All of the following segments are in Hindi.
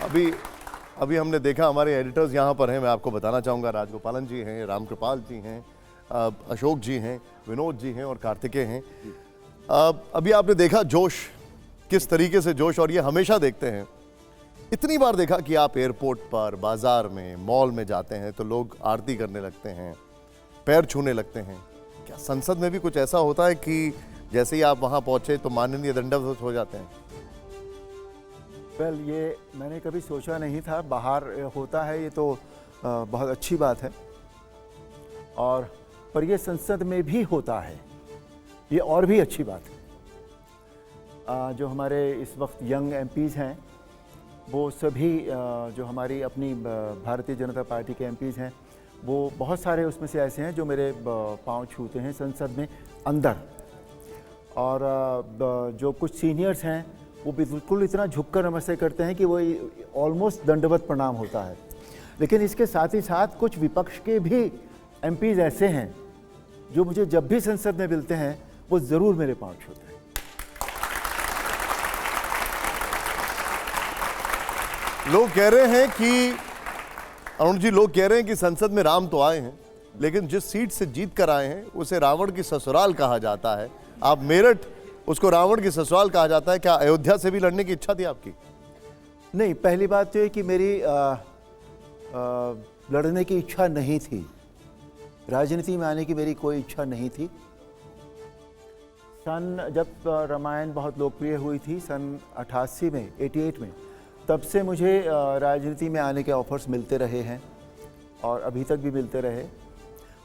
अभी अभी हमने देखा, हमारे एडिटर्स यहाँ पर हैं, मैं आपको बताना चाहूँगा, राजगोपालन जी हैं, रामकृपाल जी हैं, अशोक जी हैं, विनोद जी हैं और कार्तिकेय हैं। अभी आपने देखा जोश, किस तरीके से जोश, और ये हमेशा देखते हैं। इतनी बार देखा कि आप एयरपोर्ट पर, बाजार में, मॉल में जाते हैं तो लोग आरती करने लगते हैं, पैर छूने लगते हैं। क्या संसद में भी कुछ ऐसा होता है कि जैसे ही आप वहाँ पहुँचे तो माननीय दंडवत हो जाते हैं? वेल, ये मैंने कभी सोचा नहीं था। बाहर होता है ये तो बहुत अच्छी बात है, और पर ये संसद में भी होता है, ये और भी अच्छी बात है। जो हमारे इस वक्त यंग एमपीज़ हैं, वो सभी जो हमारी अपनी भारतीय जनता पार्टी के एमपीज़ हैं, वो बहुत सारे उसमें से ऐसे हैं जो मेरे पाँव छूते हैं संसद में अंदर। और जो कुछ सीनियर्स हैं वो बिल्कुल इतना झुककर नमस्ते करते हैं कि वो ऑलमोस्ट दंडवत प्रणाम होता है। लेकिन इसके साथ ही साथ कुछ विपक्ष के भी एमपीज़ ऐसे हैं जो मुझे जब भी संसद में मिलते हैं वो ज़रूर मेरे पाँव छूते हैं। लोग कह रहे हैं कि अरुण जी, लोग कह रहे हैं कि संसद में राम तो आए हैं, लेकिन जिस सीट से जीत कर आए हैं उसे रावण की ससुराल कहा जाता है। आप मेरठ, उसको रावण की ससुराल कहा जाता है। क्या अयोध्या से भी लड़ने की इच्छा थी आपकी? नहीं, पहली बात तो ये कि मेरी लड़ने की इच्छा नहीं थी, राजनीति में आने की मेरी कोई इच्छा नहीं थी। जब रामायण बहुत लोकप्रिय हुई थी सन 88 में, 88 में, तब से मुझे राजनीति में आने के ऑफर्स मिलते रहे हैं और अभी तक भी मिलते रहे।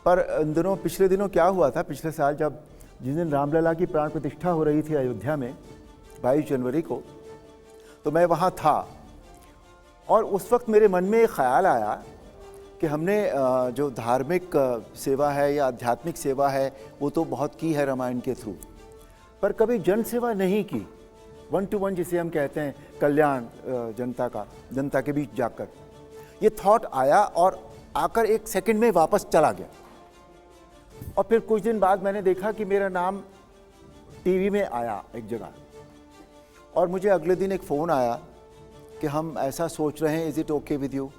पर इन दिनों, पिछले दिनों क्या हुआ था, पिछले साल जब जिस दिन रामलला की प्राण प्रतिष्ठा हो रही थी अयोध्या में 22 जनवरी को, तो मैं वहाँ था और उस वक्त मेरे मन में एक ख्याल आया कि हमने जो धार्मिक सेवा है या आध्यात्मिक सेवा है वो तो बहुत की है रामायण के थ्रू, पर कभी जन सेवा नहीं की, 1 to 1 जिसे हम कहते हैं, कल्याण जनता का, जनता के बीच जाकर। ये थॉट आया और आकर एक सेकंड में वापस चला गया। और फिर कुछ दिन बाद मैंने देखा कि मेरा नाम टीवी में आया एक जगह, और मुझे अगले दिन एक फ़ोन आया कि हम ऐसा सोच रहे हैं, is it okay with you.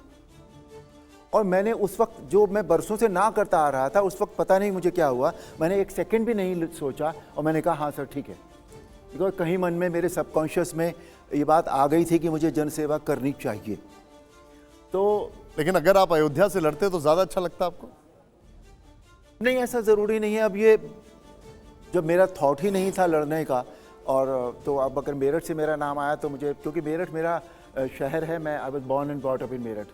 और मैंने उस वक्त, जो मैं बरसों से ना करता आ रहा था, उस वक्त पता नहीं मुझे क्या हुआ, मैंने एक सेकंड भी नहीं सोचा और मैंने कहा हाँ सर ठीक है। बिकॉज कहीं मन में, मेरे सबकॉन्शियस में ये बात आ गई थी कि मुझे जनसेवा करनी चाहिए। तो लेकिन अगर आप अयोध्या से लड़ते तो ज़्यादा अच्छा लगता आपको? नहीं, ऐसा ज़रूरी नहीं है। अब ये जब मेरा थॉट ही नहीं था लड़ने का, और तो अब अगर मेरठ से मेरा नाम आया तो मुझे, क्योंकि मेरठ मेरा शहर है, मैं I was born and brought up in Meerut,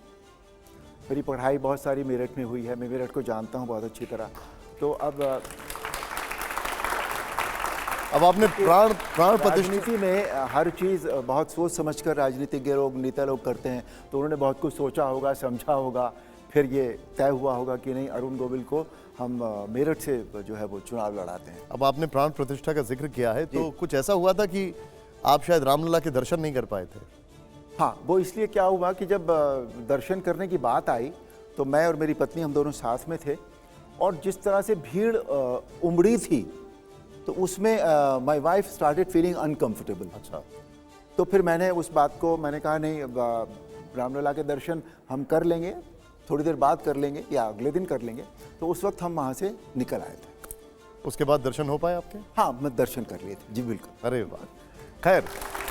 मेरी पढ़ाई बहुत सारी मेरठ में हुई है, मैं मेरठ को जानता हूँ बहुत अच्छी तरह। तो अब आपने प्राण प्रतिष्ठा, राजनीति में हर चीज़ बहुत सोच समझकर राजनीतिज्ञ लोग, नेता लोग करते हैं, तो उन्होंने बहुत कुछ सोचा होगा, समझा होगा, फिर ये तय हुआ होगा कि नहीं, अरुण गोविल को हम मेरठ से जो है वो चुनाव लड़ाते हैं। अब आपने प्राण प्रतिष्ठा का जिक्र किया है, तो कुछ ऐसा हुआ था कि आप शायद रामलला के दर्शन नहीं कर पाए थे? हाँ, वो इसलिए क्या हुआ कि जब दर्शन करने की बात आई तो मैं और मेरी पत्नी, हम दोनों साथ में थे, और जिस तरह से भीड़ उमड़ी थी तो उसमें my wife started feeling uncomfortable. अच्छा। तो फिर मैंने उस बात को, मैंने कहा नहीं, रामलला के दर्शन हम कर लेंगे, थोड़ी देर बाद कर लेंगे या अगले दिन कर लेंगे। तो उस वक्त हम वहाँ से निकल आए थे। उसके बाद दर्शन हो पाए आपके? हाँ, मैं दर्शन कर लिए थे जी, बिल्कुल। अरे वाह, खैर।